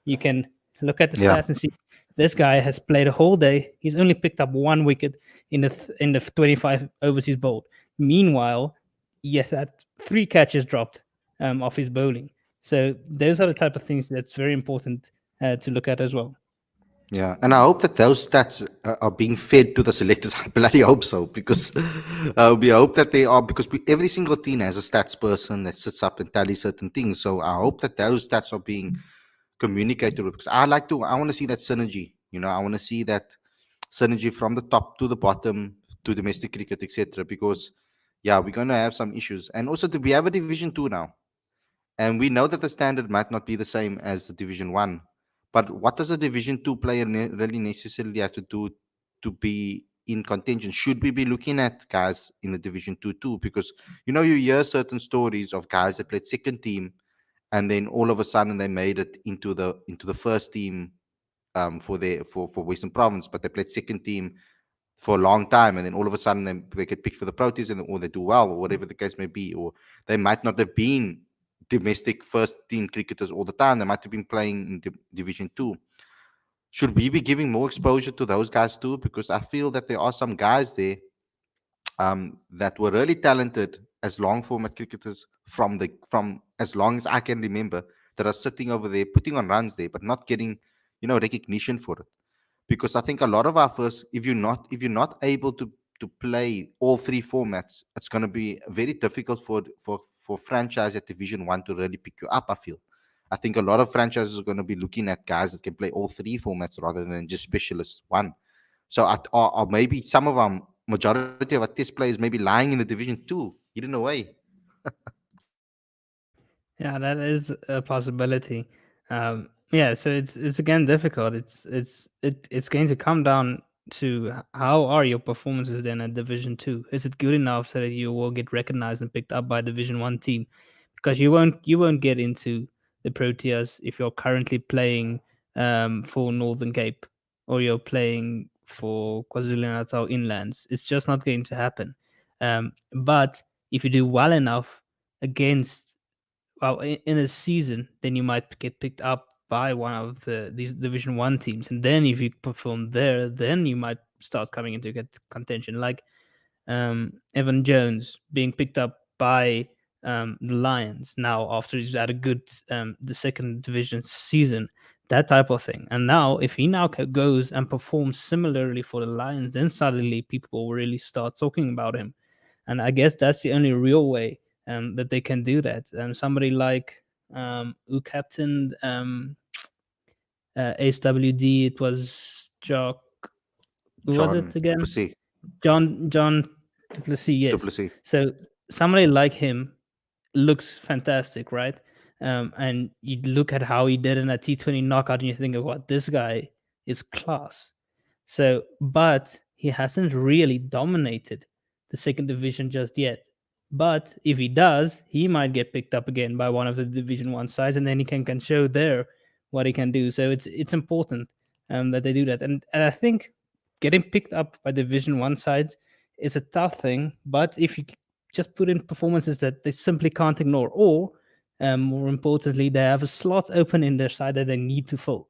S2: You can look at the
S1: yeah,
S2: stats and see this guy has played a whole day. He's only picked up 1 wicket in the 25 overs he's bowled. Meanwhile, he has had 3 catches dropped off his bowling. So those are the type of things that's very important to look at as well.
S1: yeah. And I hope that those stats are being fed to the selectors. I bloody hope so, because we hope that they are, because every single team has a stats person that sits up and tallies certain things. So I hope that those stats are being communicated with, because I want to see that synergy. I want to see that synergy from the top to the bottom, to domestic cricket, etc. Because yeah, we're going to have some issues. And also, we have a Division 2 now, and we know that the standard might not be the same as the Division 1. But what does a Division 2 player really necessarily have to do to be in contention? Should we be looking at guys in the Division 2 too? Because you hear certain stories of guys that played second team, and then all of a sudden they made it into the first team, for Western Province, but they played second team for a long time, and then all of a sudden they get picked for the Proteas, or they do well, or whatever the case may be, or they might not have been domestic first team cricketers all the time. They might have been playing in Division 2. Should we be giving more exposure to those guys too? Because I feel that there are some guys there, that were really talented as long format cricketers from as long as I can remember, that are sitting over there putting on runs there, but not getting recognition for it. Because I think a lot of our first, if you're not able to play all three formats, it's going to be very difficult for franchise at Division 1 to really pick you up. I think a lot of franchises are going to be looking at guys that can play all three formats rather than just specialist one. So or maybe some of them majority of our test players maybe lying in the division two, hidden away.
S2: Yeah, that is a possibility. Yeah, so it's again difficult. It's going to come down to how are your performances then at Division Two? Is it good enough so that you will get recognized and picked up by Division One team? Because you won't get into the Proteas if you're currently playing for Northern Cape or you're playing for KwaZulu Natal Inlands. It's just not going to happen. But if you do well enough against well in a season, then you might get picked up by one of these Division One teams, and then if you perform there, then you might start coming into get contention. Like Evan Jones being picked up by the Lions now after he's had a good the second division season, that type of thing. And now, if he now goes and performs similarly for the Lions, then suddenly people will really start talking about him. And I guess that's the only real way that they can do that. Somebody like who captained SWD, it was Jock. Who was it
S1: John
S2: again?
S1: Duplessis.
S2: John Duplessis, yes.
S1: Duplessis.
S2: So somebody like him looks fantastic, right? And you look at how he did in a T20 knockout, and you think, "What, this guy is class." So, but he hasn't really dominated the second division just yet. But if he does, he might get picked up again by one of the Division One sides, and then he can show there what he can do. So it's important that they do that, and I think getting picked up by Division One sides is a tough thing. But if you just put in performances that they simply can't ignore, or more importantly, they have a slot open in their side that they need to fill.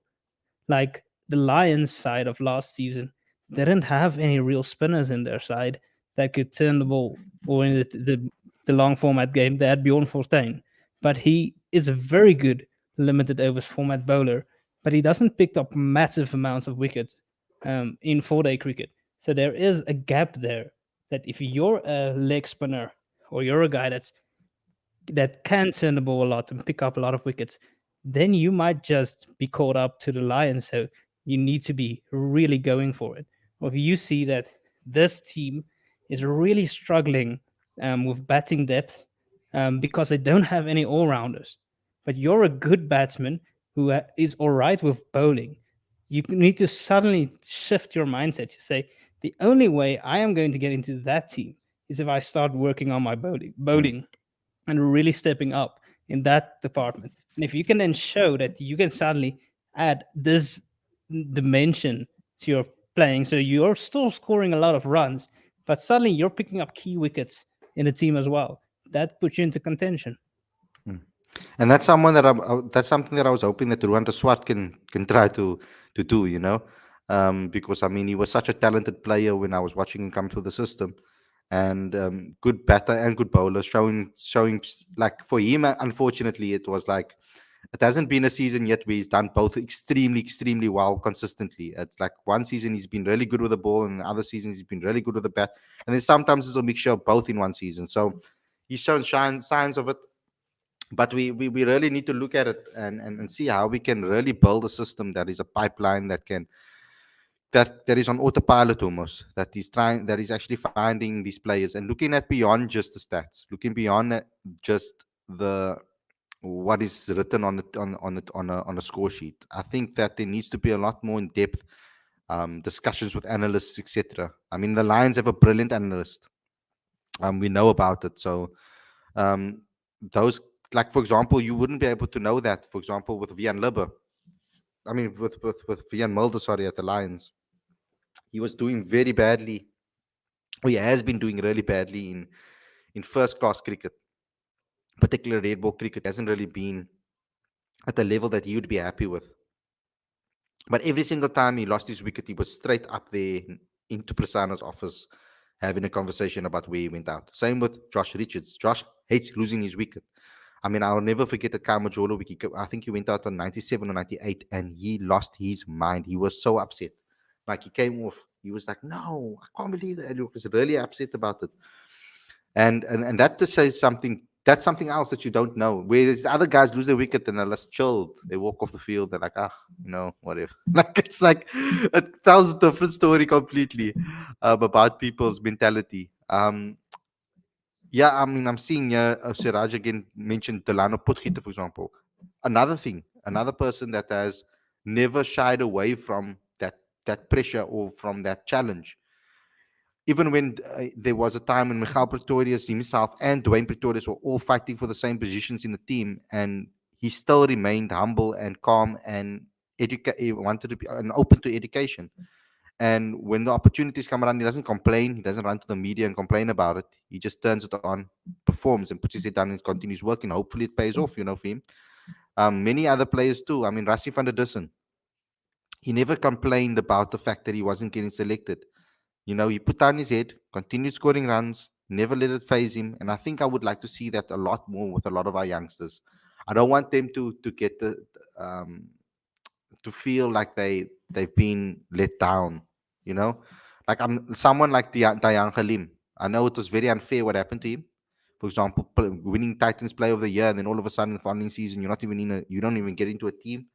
S2: Like the Lions side of last season, they didn't have any real spinners in their side that could turn the ball. Or in the long format game, they had Bjorn Fortuin, but he is a very good limited overs format bowler, but he doesn't pick up massive amounts of wickets in 4-day cricket. So there is a gap there that if you're a leg spinner or you're a guy that can turn the ball a lot and pick up a lot of wickets, then you might just be caught up to the Lions. So you need to be really going for it. Or if you see that this team is really struggling with batting depth because they don't have any all rounders, but you're a good batsman who is all right with bowling, you need to suddenly shift your mindset to say, the only way I am going to get into that team is if I start working on my bowling and really stepping up in that department. And if you can then show that you can suddenly add this dimension to your playing, so you're still scoring a lot of runs, but suddenly you're picking up key wickets in the team as well. That puts you into contention.
S1: And that's something that I was hoping that Ruanda Swart can try to do, because I mean he was such a talented player when I was watching him come through the system, and good batter and good bowler, like for him. Unfortunately, it was like it hasn't been a season yet where he's done both extremely well consistently. It's like one season he's been really good with the ball, and the other seasons he's been really good with the bat, and then sometimes it's a mixture of both in one season. So he's shown signs of it, but we really need to look at it and see how we can really build a system that is a pipeline that is on autopilot almost, that is actually finding these players and looking at beyond just the stats, looking beyond just the what is written on a score sheet. I think that there needs to be a lot more in depth discussions with analysts, etc. I mean, the Lions have a brilliant analyst. We know about it. So um, those, like for example, you wouldn't be able to know that. For example, with Vian Libber, I mean, with Vian Mulder, sorry, at the Lions, he was doing very badly. Or he has been doing really badly in first class cricket, particularly red ball cricket. Hasn't really been at the level that he would be happy with. But every single time he lost his wicket, he was straight up there into Prasanna's office having a conversation about where he went out. Same with Josh Richards. Josh hates losing his wicket. I mean, I'll never forget the Kamajolo wicket. I think he went out on 97 or 98 and he lost his mind. He was so upset. Like he came off. He was like, no, I can't believe it. And he was really upset about it. And that just says something That's something else that you don't know. Whereas other guys lose their wicket and they're just chilled. They walk off the field. They're like, ah, whatever. Like it's like it tells a different story completely about people's mentality. Yeah, I mean, I'm seeing Siraj again mentioned Delano Putgita, for example. Another thing, another person that has never shied away from that pressure or from that challenge. Even when there was a time when Michael Pretorius himself and Dwayne Pretorius were all fighting for the same positions in the team, and he still remained humble and calm and he wanted to be and open to education. And when the opportunities come around, he doesn't complain. He doesn't run to the media and complain about it. He just turns it on, performs, and puts his head down and continues working. Hopefully, it pays off, for him. Many other players too. I mean, Rassi van der Dussen, he never complained about the fact that he wasn't getting selected. He put down his head, continued scoring runs, never let it phase him. And I think I would like to see that a lot more with a lot of our youngsters. I don't want them to get um, to feel like they've been let down. You know, like I'm someone like Dayan Khalim. I know it was very unfair what happened to him. For example, winning Titans Player of the Year, and then all of a sudden, the following season, you don't even get into a team.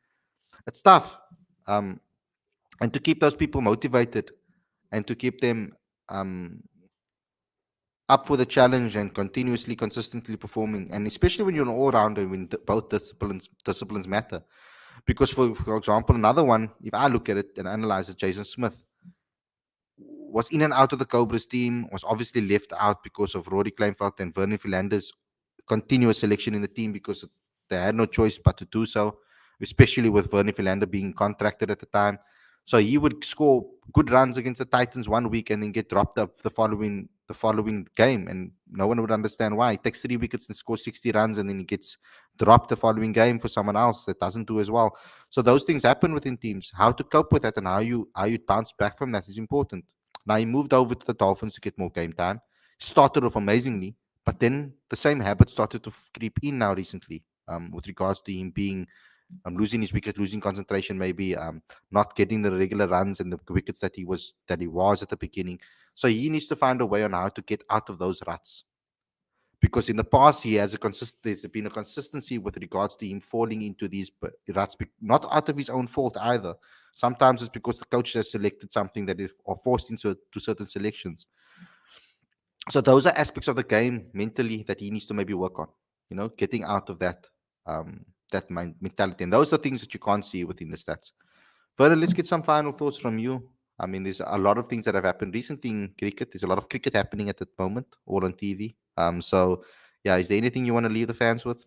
S1: It's tough. Um, and to keep those people motivated and to keep them um, up for the challenge and continuously, consistently performing, and especially when you're an all-rounder, when both disciplines matter. Because, for example, another one, if I look at it and analyze it, Jason Smith was in and out of the Cobras team, was obviously left out because of Rory Kleinveld and Vernon Philander's continuous selection in the team because they had no choice but to do so, especially with Vernon Philander being contracted at the time. So he would score good runs against the Titans one week and then get dropped up the following game, and no one would understand why. He takes 3 wickets and scores 60 runs, and then he gets dropped the following game for someone else that doesn't do as well. So those things happen within teams. How to cope with that and how you bounce back from that is important. Now he moved over to the Dolphins to get more game time. Started off amazingly, but then the same habit started to creep in now recently, with regards to him being losing his wicket, losing concentration, maybe not getting the regular runs and the wickets that he was at the beginning. So he needs to find a way on how to get out of those ruts. Because in the past, there's been a consistency with regards to him falling into these ruts, not out of his own fault either. Sometimes it's because the coach has selected something that is or forced into to certain selections. So those are aspects of the game mentally that he needs to maybe work on. Getting out of that mentality, and those are things that you can't see within the stats. Further, let's get some final thoughts from you. I mean, there's a lot of things that have happened recently in cricket. There's a lot of cricket happening at the moment, all on TV. So yeah, is there anything you want to leave the fans with?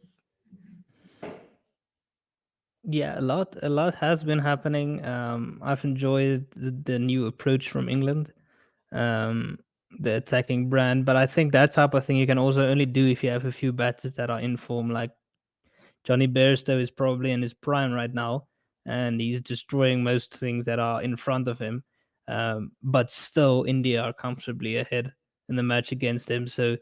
S2: Yeah, a lot has been happening. I've enjoyed the new approach from England, um, the attacking brand. But I think that type of thing you can also only do if you have a few batters that are in form. Like Johnny Bairstow is probably in his prime right now, and he's destroying most things that are in front of him. But still, India are comfortably ahead in the match against him. So,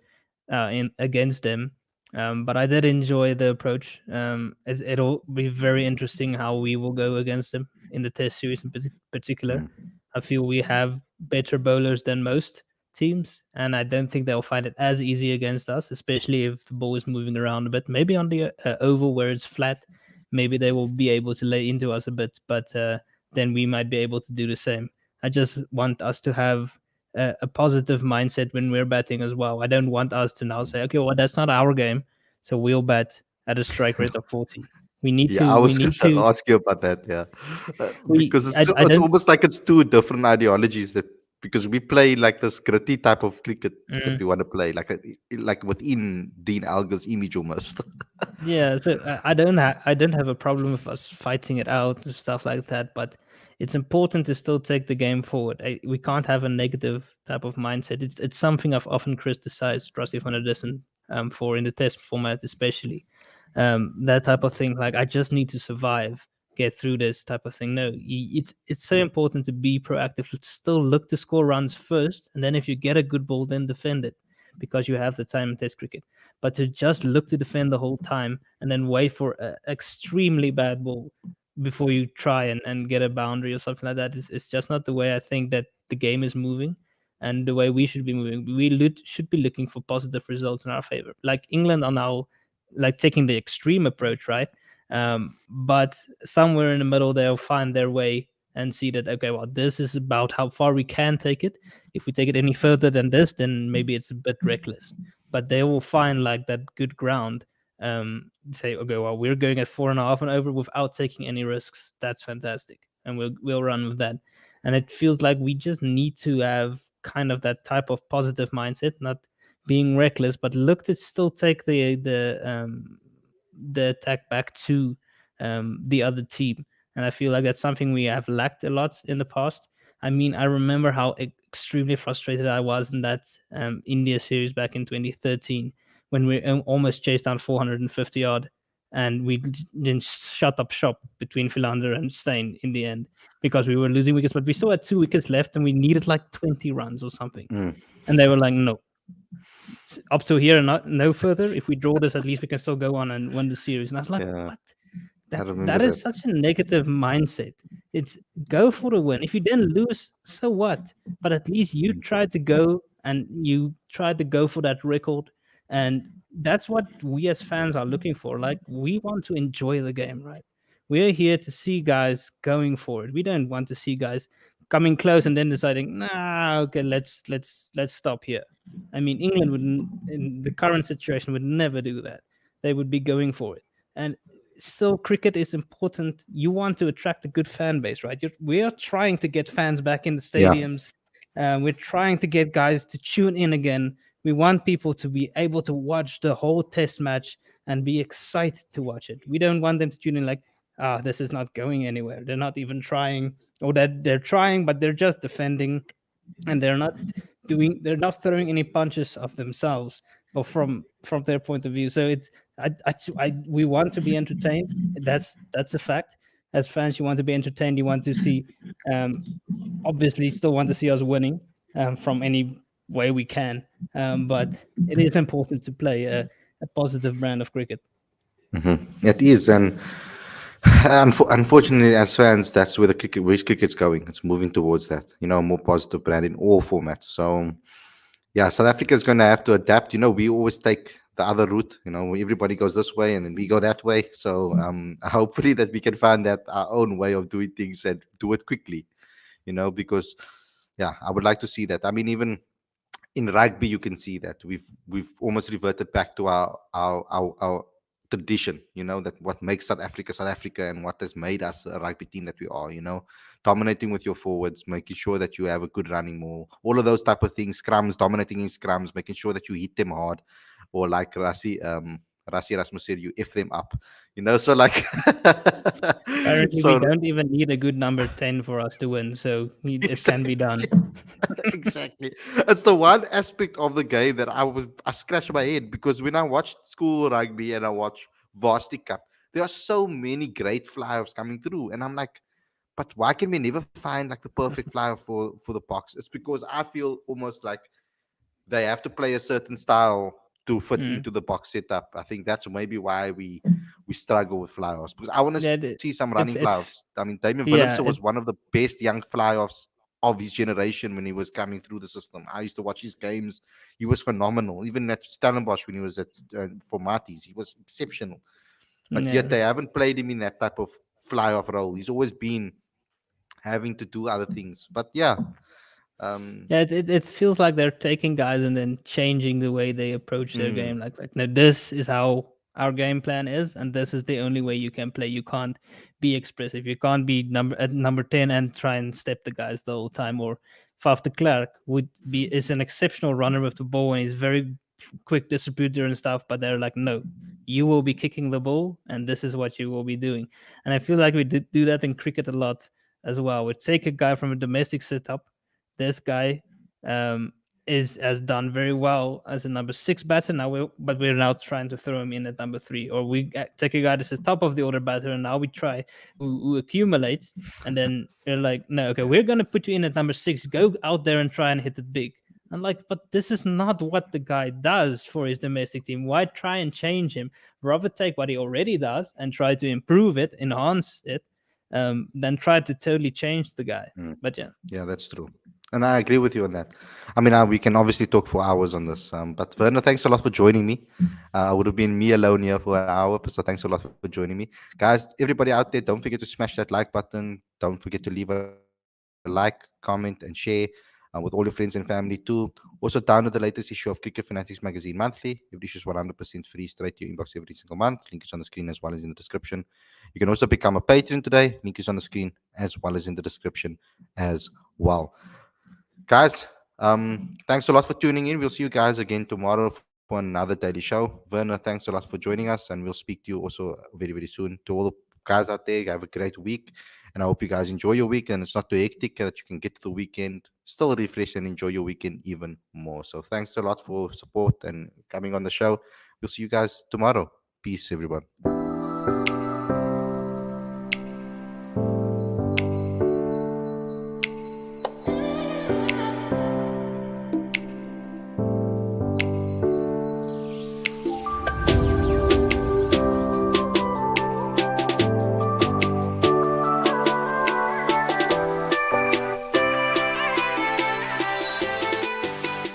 S2: in against them. But I did enjoy the approach. It'll be very interesting how we will go against them in the Test series in particular.
S1: Mm,
S2: I feel we have better bowlers than most teams, and I don't think they'll find it as easy against us, especially if the ball is moving around a bit. Maybe on the oval where it's flat, maybe they will be able to lay into us a bit, but then we might be able to do the same. I just want us to have a positive mindset when we're batting as well. I don't want us to now say, okay, well, that's not our game, so we'll bat at a strike rate of 40. We need
S1: yeah,
S2: to.
S1: I
S2: We
S1: was
S2: need
S1: going to
S2: to.
S1: ask you about that. Yeah,
S2: We.
S1: because it's
S2: I
S1: it's
S2: don't.
S1: almost like it's two different ideologies that because we play like this gritty type of cricket that
S2: Mm.
S1: we want to play, like within Dean Alger's image almost.
S2: Yeah, so I don't have a problem with us fighting it out and stuff like that, but it's important to still take the game forward. We can't have a negative type of mindset. It's something I've often criticized Rossi van der Dissen for in the test format, especially that type of thing. Like I just need to survive, get through this type of thing. No, it's so important to be proactive. To still look to score runs first, and then if you get a good ball, then defend it because you have the time in Test cricket. But to just look to defend the whole time and then wait for an extremely bad ball before you try and get a boundary or something like that is just not the way I think that the game is moving. and the way we should be moving. We should be looking for positive results in our favor. Like England are now like taking the extreme approach, right? But somewhere in the middle, they'll find their way and see that, okay, well, this is about how far we can take it. If we take it any further than this, then maybe it's a bit reckless. But they will find like that good ground. Say, okay, well, we're going at 4.5 and over without taking any risks. That's fantastic, and we'll run with that. And it feels like we just need to have kind of that type of positive mindset, not being reckless, but look to still take the attack back to the other team. And I feel like that's something we have lacked a lot in the past. I mean, I remember how extremely frustrated I was in that India series back in 2013 when we almost chased down 450 odd, and we didn't shut up shop between Philander and Stein in the end because we were losing wickets, but we still had 2 wickets left and we needed like 20 runs or something. And they were like, no, up to here and not no further. If we draw this, at least we can still go on and win the series. And I was like,
S1: Yeah,
S2: what?
S1: I
S2: That
S1: remember
S2: that is
S1: that.
S2: such a negative mindset. It's go for the win. If you then lose, so what? But at least you tried to go and you tried to go for that record. And that's what we as fans are looking for. Like we want to enjoy the game, right? We're here to see guys going for it. We don't want to see guys coming close and then deciding, nah, okay, let's stop here. I mean, England would, in the current situation, would never do that. They would be going for it. And still, cricket is important. You want to attract a good fan base, right? We are trying to get fans back in the
S1: Yeah.
S2: stadiums. We're trying to get guys to tune in again. We want people to be able to watch the whole test match and be excited to watch it. We don't want them to tune in like, ah, this is not going anywhere. They're not even trying, or that they're trying, but they're just defending, and they're not throwing any punches of themselves or from their point of view. So it's we want to be entertained. That's a fact. As fans, you want to be entertained. You want to see, um, obviously, still want to see us winning from any way we can. But it is important to play a positive brand of cricket.
S1: It is, and unfortunately, as fans, that's where the cricket's going. It's moving towards that, more positive brand in all formats. So, yeah, South Africa is going to have to adapt. We always take the other route. Everybody goes this way, and then we go that way. So, hopefully, that we can find that our own way of doing things and do it quickly. Because, yeah, I would like to see that. I mean, even in rugby, you can see that we've almost reverted back to our tradition. That what makes South Africa, and what has made us a rugby team that we are. Dominating with your forwards, making sure that you have a good running maul, all of those type of things. Scrums, dominating in scrums, making sure that you hit them hard, or like Rassi Rasmus said, you f them up. So like,
S2: Apparently, we
S1: so
S2: don't even need a good number 10 for us to win, so it can be done.
S1: exactly. It's the one aspect of the game that I scratch my head, because when I watch school rugby and I watch Varsity Cup, there are so many great fly-offs coming through, and I'm like, but why can we never find like the perfect fly-off for the Box? It's because I feel almost like they have to play a certain style to fit
S2: Mm.
S1: into the box setup. I think that's maybe why we struggle with fly-offs, because I want to
S2: Yeah,
S1: see some running
S2: if
S1: fly-offs. I mean, Damien Willemse
S2: yeah,
S1: was one of the best young fly-offs of his generation when he was coming through the system. I used to watch his games. He was phenomenal. Even at Stellenbosch when he was at for Marty's, he was exceptional. But yet
S2: yeah.
S1: they haven't played him in that type of fly-off role. He's always been having to do other things. But yeah, um,
S2: Yeah, it feels like they're taking guys and then changing the way they approach their
S1: mm,
S2: game. Like no, this is how our game plan is, and this is the only way you can play. You can't be expressive. You can't be number 10 and try and step the guys the whole time. Or Faf de Klerk is an exceptional runner with the ball, and he's very quick distributor and stuff. But they're like, no, you will be kicking the ball, and this is what you will be doing. And I feel like we did do that in cricket a lot as well. We take a guy from a domestic setup. This guy um, is has done very well as a number 6 batter now. But we're now trying to throw him in at number 3, or we take a guy that's the top of the order batter, and now we try who accumulates, and then they're like, no, okay, we're gonna put you in at number 6. Go out there and try and hit it big. I'm like, but this is not what the guy does for his domestic team. Why try and change him? Rather take what he already does and try to improve it, enhance it, than try to totally change the guy.
S1: mm,
S2: But yeah.
S1: yeah, that's true. And I agree with you on that. I mean, we can obviously talk for hours on this. But Werner, thanks a lot for joining me. I would have been me alone here for an hour, so thanks a lot for joining me, guys. Everybody out there, don't forget to smash that like button. Don't forget to leave a like, comment, and share with all your friends and family too. Also, download the latest issue of Cricket Fanatics Magazine monthly. Every issue is 100% free straight to your inbox every single month. Link is on the screen as well as in the description. You can also become a patron today. Link is on the screen as well as in the description as well. Guys, thanks a lot for tuning in. We'll see you guys again tomorrow for another daily show. Werner, thanks a lot for joining us, and we'll speak to you also very, very soon. To all the guys out there, have a great week, and I hope you guys enjoy your week and it's not too hectic, that you can get to the weekend, still refresh and enjoy your weekend even more. So, thanks a lot for support and coming on the show. We'll see you guys tomorrow. Peace, everyone.